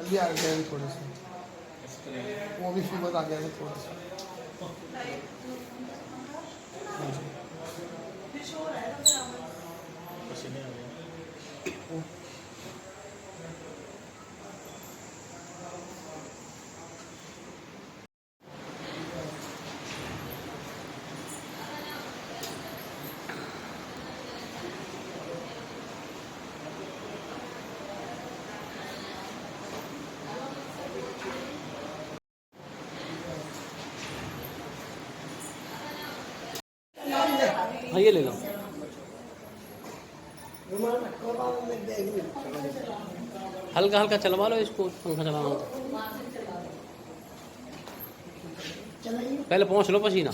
ये आ गया भी थोड़ा सा, वो भी फीवर आ गया था थोड़ा सा। हाँ जी। हाँ ये ले लो। हल्का हल्का चलवा लो इसको, पंखा चलाना हो तो। पहले पहुँच लो पसीना।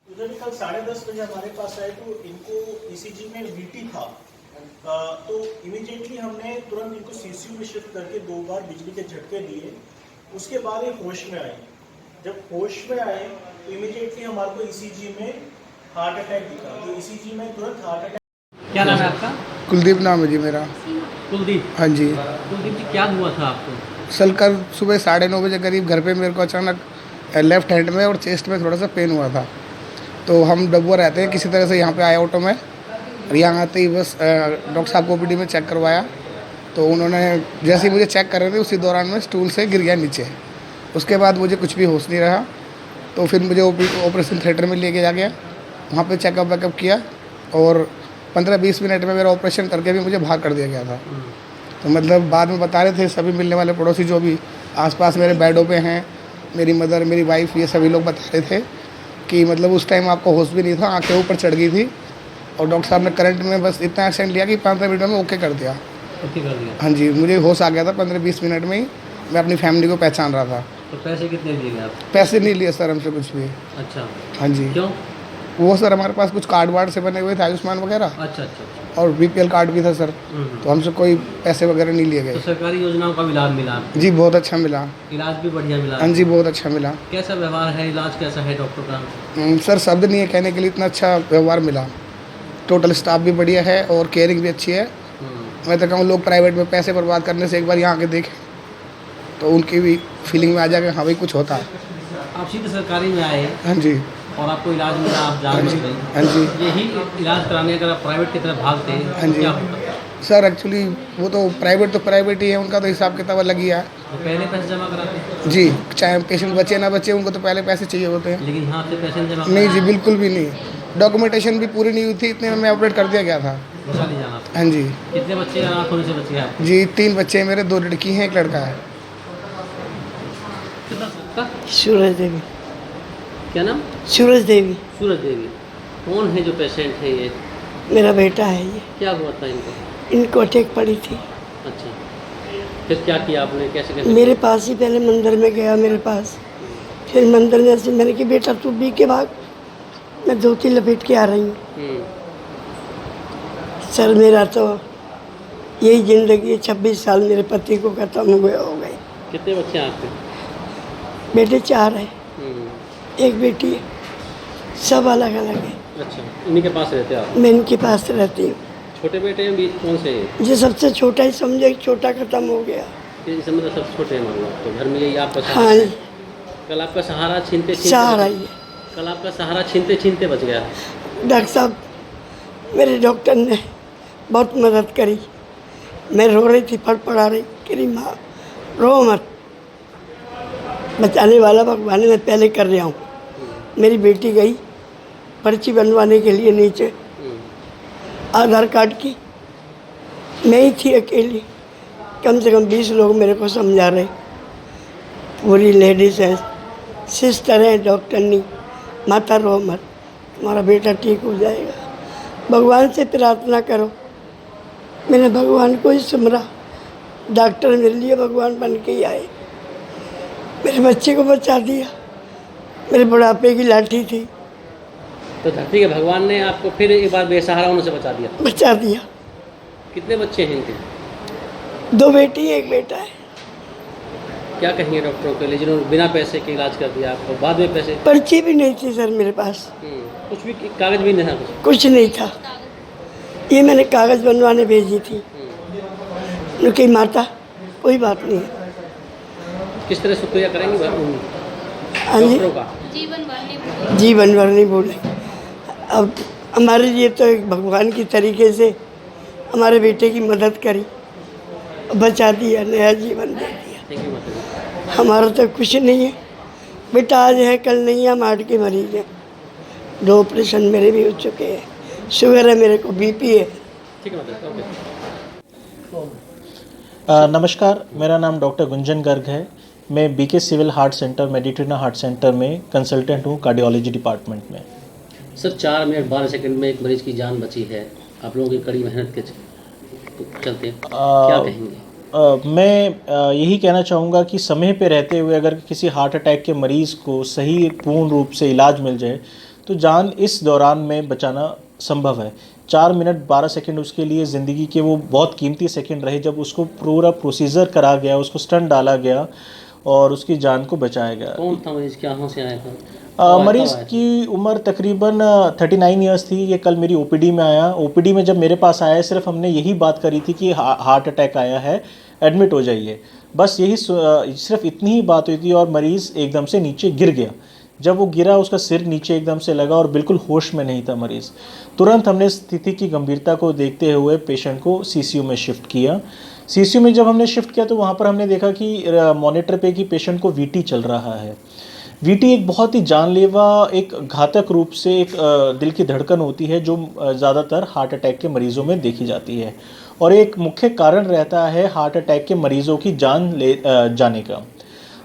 उधर कल 10:30 बजे हमारे पास आए तो इनको ईसीजी में वीटी था। तो इमीडिएटली हमने तुरंत इनको सीसीयू में शिफ्ट करके 2 बार बिजली के झटके दिए। उसके बाद ये होश में आए। जब होश में आए तो इमीडिएटली हमारे को ईसीजी में हार्ट अटैक दिखा। तो ईसीजी में तुरंत हार्ट अटैक। क्या नाम है आपका? कुलदीप नाम है जी मेरा। कुलदीप। हाँ जी। कुलदीप जी क्या हुआ था आपको? सल कल सुबह 9:30 बजे करीब घर पे मेरे को अचानक लेफ्ट हैंड में और चेस्ट में थोड़ा सा पेन हुआ था। तो हम डब्बा रहते हैं, किसी तरह से यहाँ पे आए ऑटो में, और यहाँ आते ही बस डॉक्टर साहब को ओपीडी में चेक करवाया। तो उन्होंने जैसे ही मुझे चेक कर रहे थे उसी दौरान में स्टूल से गिर गया नीचे। उसके बाद मुझे कुछ भी होश नहीं रहा। तो फिर मुझे ऑपरेशन थिएटर में लेके जा गया, वहाँ पे चेकअप वेकअप किया और 15-20 मिनट में मेरा ऑपरेशन करके भी मुझे बाहर कर दिया गया था। तो मतलब बाद में बता रहे थे सभी मिलने वाले पड़ोसी जो भी आसपास मेरे बेडों पे हैं, मेरी मदर, मेरी वाइफ, ये सभी लोग बता रहे थे कि मतलब उस टाइम आपको होश भी नहीं था, आंखें ऊपर चढ़ गई थी और डॉक्टर साहब ने करंट में बस इतना एक्शन लिया कि 15 मिनट में ओके कर दिया। ओके कर दिया। हाँ जी, मुझे होश आ गया था 15-20 मिनट में ही। मैं अपनी फैमिली को पहचान रहा था। तो पैसे कितने दिए आप? पैसे नहीं लिए सर हमसे कुछ भी। अच्छा। हाँ जी। क्यों? वो सर हमारे पास कुछ कार्ड वार्ड से बने हुए थे, आयुष्मान वगैरह, अच्छा अच्छा। और बीपीएल कार्ड भी था सर। तो हमसे कोई पैसे वगैरह नहीं लिए तो गए। सरकारी योजनाओं का भी लाभ मिला आपको? जी बहुत अच्छा मिला। इलाज भी बढ़िया मिला? हाँ जी बहुत अच्छा मिला। कैसा व्यवहार है, इलाज कैसा है डॉक्टर का? सर शब्द नहीं है कहने के लिए, इतना अच्छा व्यवहार मिला। टोटल स्टाफ भी बढ़िया है और केयरिंग भी अच्छी है। मैं तो कहूँ लोग प्राइवेट में पैसे बर्बाद करने से एक बार यहाँ आके देखें तो उनकी भी फीलिंग में आ जाएगा हाँ भाई कुछ होता है। आप सीधे सरकारी में आए हाँ जी। और आपको इलाज मिला, आप जान बच गए। हाँ जी। यही इलाज कराने अगर आप प्राइवेट की तरफ भागते हाँ तो जी क्या होता? सर एक्चुअली वो तो प्राइवेट ही है, उनका तो हिसाब किताब अलग ही है। तो पहले पैसे जमा कराते? जी, चाहे पेशेंट बचे ना बचे उनको तो पहले पैसे चाहिए होते हैं। लेकिन यहाँ से पैसे जमा नहीं जी बिल्कुल भी नहीं, डॉक्यूमेंटेशन भी पूरी नहीं हुई थी, इतने में मैं ऑपरेट कर दिया गया था। नहीं जाना था। हाँ जी। कितने बच्चे अनाथ होने से बच गए आप? जी 3 बच्चे हैं मेरे, 2 लड़की हैं, 1 लड़का है। सूरज देवी। क्या नाम? सूरज देवी। सूरज देवी। कौन है जो पेशेंट है ये? मेरा बेटा है ये। क्या हुआ था इनको? इनको अटैक पड़ी थी। अच्छा, फिर क्या किया आपने, कैसे कैसे? मेरे पास ही पहले मंदिर में गया मेरे पास, फिर मंदिर में से मैंने कि बेटा तू भी के भाग, मैं धोती लपेट के आ रही हूँ। सर मेरा तो यही ज़िंदगी 26 साल मेरे पति को ख़त्म हुए हो गए। कितने बच्चे हैं आपके? बेटे 4 हैं, एक बेटी है, सब अलग अलग है। अच्छा, इन्हीं के पास रहते आप? मैं इनके पास रहती हूँ। छोटे बेटे हैं भी कौन से हैं? जो सबसे छोटा ही समझे, छोटा ख़त्म हो गया। ये इस मतलब सब छोटे हैं मान लो, तो घर में यही आपका हाँ सहारा है। कल आपका सहारा छीनते सहारा ही है। कल आपका सहारा छीनते छीनते बच गया। डॉक्टर साहब, मेरे डॉक्टर ने बहुत मदद करी। मैं रो रही थी, फड़फड़ा रही कि माँ रो मत, बचाने वाला भगवान है, मैं पहले कर रहा हूँ। मेरी बेटी गई पर्ची बनवाने के लिए नीचे, आधार कार्ड की, मैं ही थी अकेली, कम से कम 20 लोग मेरे को समझा रहे, पूरी लेडीज़ हैं, सिस्टर हैं, डॉक्टर नहीं, माता रो मत, तुम्हारा बेटा ठीक हो जाएगा, भगवान से प्रार्थना करो। मैंने भगवान को ही सुमरा, डॉक्टर मेरे लिए भगवान बन के ही आए, मेरे बच्चे को बचा दिया। मेरे बुढ़ापे की लाठी थी, तो धरती के भगवान ने आपको फिर एक बार बेसहारा होने से बचा दिया। बचा दिया। कितने बच्चे हैं इनके? 2 बेटी 1 बेटा है। क्या कहेंगे डॉक्टरों के लिए जिन्होंने बिना पैसे के इलाज कर दिया आपको, बाद में पैसे? पर्ची भी नहीं थी सर मेरे पास, कुछ भी कागज भी नहीं था? कुछ नहीं था। ये मैंने कागज़ बनवाने भेजी थी। उन्होंने कही माता कोई बात नहीं है। किस तरह शुक्रिया करेंगे हाँ जी, डॉक्टरों का? जीवन भर नहीं बोले। अब हमारे लिए तो एक भगवान की तरीके से हमारे बेटे की मदद करी, बचा दिया, नया जीवन दे दिया। थैंक यू माता जी। हमारा तो कुछ नहीं है, बेटा आज है कल नहीं है, हम हार्ट के मरीज हैं। 2 ऑपरेशन मेरे भी हो चुके हैं, शुगर है मेरे को, बीपी है। ठीक है माता जी, ओके। नमस्कार, मेरा नाम डॉक्टर गुंजन गर्ग है। मैं BK civil heart centre Meditrina heart centre में कंसल्टेंट हूँ कार्डियोलॉजी डिपार्टमेंट में। सर 4 मिनट 12 सेकंड में एक मरीज की जान बची है, आप लोगों की कड़ी मेहनत के चलते क्या कहेंगे? मैं यही कहना चाहूँगा कि समय पे रहते हुए अगर किसी हार्ट अटैक के मरीज़ को सही पूर्ण रूप से इलाज मिल जाए तो जान इस दौरान में बचाना संभव है। 4 मिनट 12 सेकंड उसके लिए ज़िंदगी के वो बहुत कीमती सेकंड रहे जब उसको पूरा प्रोसीजर करा गया, उसको स्टंट डाला गया और उसकी जान को बचाया गया। कौन था मरीज, कहाँ से आया था? मरीज़ की उम्र तकरीबन 39 इयर्स थी। ये कल मेरी ओपीडी में आया। ओपीडी में जब मेरे पास आया सिर्फ हमने यही बात करी थी कि हार्ट अटैक आया है, एडमिट हो जाइए, बस यही सिर्फ इतनी ही बात हुई थी और मरीज़ एकदम से नीचे गिर गया। जब वो गिरा उसका सिर नीचे एकदम से लगा और बिल्कुल होश में नहीं था मरीज़। तुरंत हमने स्थिति की गंभीरता को देखते हुए पेशेंट को सीसीयू में शिफ्ट किया। सीसीयू में जब हमने शिफ्ट किया तो वहाँ पर हमने देखा कि मॉनिटर पे कि पेशेंट को वीटी चल रहा है। वीटी एक बहुत ही जानलेवा, एक घातक रूप से एक दिल की धड़कन होती है जो ज़्यादातर हार्ट अटैक के मरीज़ों में देखी जाती है और एक मुख्य कारण रहता है हार्ट अटैक के मरीज़ों की जान ले जाने का।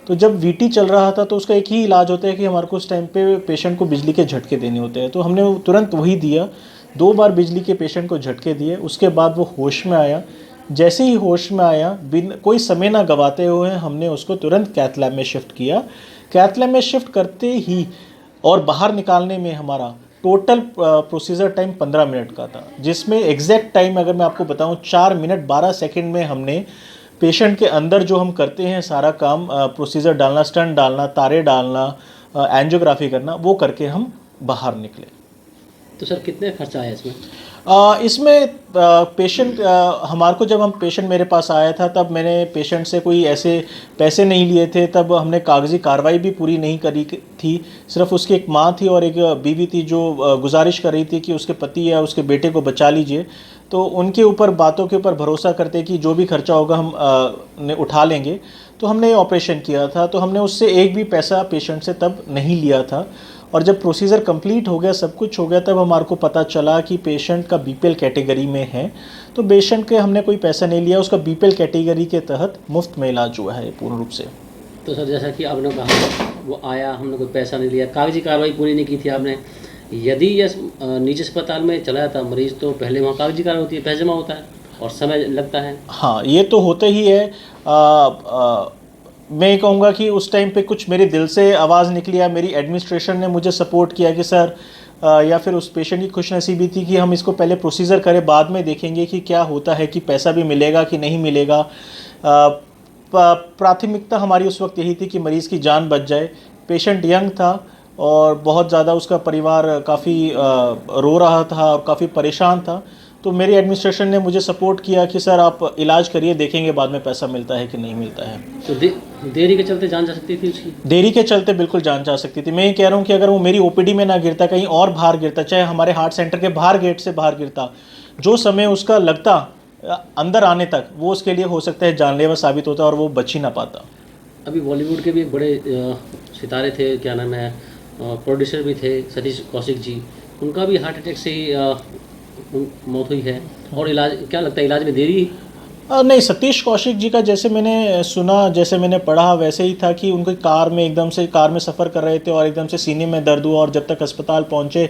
तो जब वीटी चल रहा था तो उसका एक ही इलाज होता है कि हमारे को उस टाइम पे पेशेंट को बिजली के झटके देने होते हैं। तो हमने तुरंत वही दिया, 2 बार बिजली के पेशेंट को झटके दिए। उसके बाद वो होश में आया। जैसे ही होश में आया, बिन कोई समय ना गवाते हुए हमने उसको तुरंत कैथ लैब में शिफ्ट किया। कैथ लैब में शिफ्ट करते ही और बाहर निकालने में हमारा टोटल प्रोसीजर टाइम 15 मिनट का था, जिसमें एग्जैक्ट टाइम अगर मैं आपको बताऊं 4 मिनट 12 सेकंड में हमने पेशेंट के अंदर जो हम करते हैं सारा काम, प्रोसीजर डालना, स्टंट डालना, तारे डालना, एंजियोग्राफी करना, वो करके हम बाहर निकले। तो सर कितने खर्चा आया इसमें? इसमें पेशेंट हमारे को जब हम पेशेंट मेरे पास आया था तब मैंने पेशेंट से कोई ऐसे पैसे नहीं लिए थे। तब हमने कागजी कार्रवाई भी पूरी नहीं करी थी। सिर्फ उसकी एक माँ थी और एक बीवी थी जो गुजारिश कर रही थी कि उसके पति या उसके बेटे को बचा लीजिए। तो उनके ऊपर बातों के ऊपर भरोसा करते कि जो भी खर्चा होगा हम उठा लेंगे। तो हमने ऑपरेशन किया था। तो हमने उससे एक भी पैसा पेशेंट से तब नहीं लिया था। और जब प्रोसीजर कंप्लीट हो गया, सब कुछ हो गया, तब हमारे को पता चला कि पेशेंट का बीपीएल कैटेगरी में है। तो पेशेंट के हमने कोई पैसा नहीं लिया, उसका बीपीएल कैटेगरी के तहत मुफ्त में इलाज हुआ है पूर्ण रूप से। तो सर जैसा कि आपने कहा वो आया, हमने कोई पैसा नहीं लिया, कागजी कार्रवाई पूरी नहीं की थी आपने। यदि यह निजी अस्पताल में चला जाता मरीज़ तो पहले वहाँ कागजी कार्रवाई होती है, पैसा जमा होता है और समय लगता है। हाँ, ये तो होता ही है। मैं कहूँगा कि उस टाइम पे कुछ मेरे दिल से आवाज़ निकली है, मेरी एडमिनिस्ट्रेशन ने मुझे सपोर्ट किया कि सर या फिर उस पेशेंट की खुशनसीबी थी कि हम इसको पहले प्रोसीजर करें, बाद में देखेंगे कि क्या होता है, कि पैसा भी मिलेगा कि नहीं मिलेगा। प्राथमिकता हमारी उस वक्त यही थी कि मरीज़ की जान बच जाए। पेशेंट यंग था और बहुत ज़्यादा उसका परिवार काफ़ी रो रहा था और काफ़ी परेशान था। तो मेरी एडमिनिस्ट्रेशन ने मुझे सपोर्ट किया कि सर आप इलाज करिए, देखेंगे बाद में पैसा मिलता है कि नहीं मिलता है। तो देरी के चलते जान जा सकती थी उसकी? देरी के चलते बिल्कुल जान जा सकती थी। मैं ये कह रहा हूँ कि अगर वो मेरी ओपीडी में ना गिरता, कहीं और बाहर गिरता, चाहे हमारे हार्ट सेंटर के बाहर गेट से बाहर गिरता, जो समय उसका लगता अंदर आने तक, वो उसके लिए हो सकता है जानलेवा साबित होता और वो बच ही ना पाता। अभी बॉलीवुड के भी एक बड़े सितारे थे, क्या नाम है, प्रोड्यूसर भी थे, सतीश कौशिक जी, उनका भी हार्ट अटैक से ही मौत हुई है। और इलाज, क्या लगता है इलाज में देरी? नहीं, सतीश कौशिक जी का जैसे मैंने सुना, जैसे मैंने पढ़ा, वैसे ही था कि उनकी कार में एकदम से कार में सफ़र कर रहे थे और एकदम से सीने में दर्द हुआ और जब तक अस्पताल पहुंचे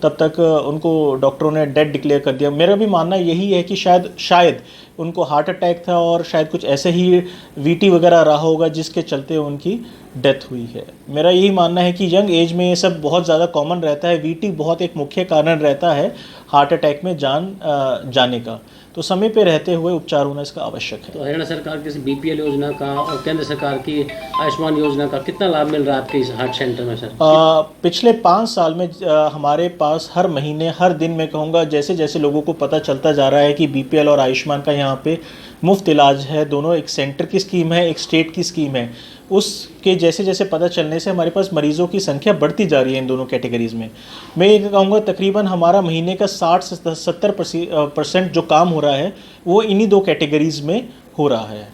तब तक उनको डॉक्टरों ने डेड डिक्लेयर कर दिया। मेरा भी मानना यही है कि शायद उनको हार्ट अटैक था और शायद कुछ ऐसे ही वीटी वगैरह रहा होगा जिसके चलते उनकी डेथ हुई है। मेरा यही मानना है कि यंग एज में ये सब बहुत ज़्यादा कॉमन रहता है। वीटी बहुत एक मुख्य कारण रहता है हार्ट अटैक में जाने का, तो समय पे रहते हुए उपचार होना इसका आवश्यक है। तो हरियाणा सरकार की बीपीएल योजना का और केंद्र सरकार की आयुष्मान योजना का कितना लाभ मिल रहा है आपके इस हार्ट सेंटर में सर? पिछले 5 साल में हमारे पास हर महीने हर दिन मैं कहूँगा जैसे जैसे लोगों को पता चलता जा रहा है कि बीपीएल और आयुष्मान का यहाँ पे मुफ्त इलाज है, दोनों एक सेंटर की स्कीम है, एक स्टेट की स्कीम है, उसके जैसे जैसे पता चलने से हमारे पास मरीज़ों की संख्या बढ़ती जा रही है इन दोनों कैटेगरीज़ में। मैं ये कहूँगा तकरीबन हमारा महीने का 60 से 70% जो काम हो रहा है वो इन्हीं 2 कैटेगरीज़ में हो रहा है।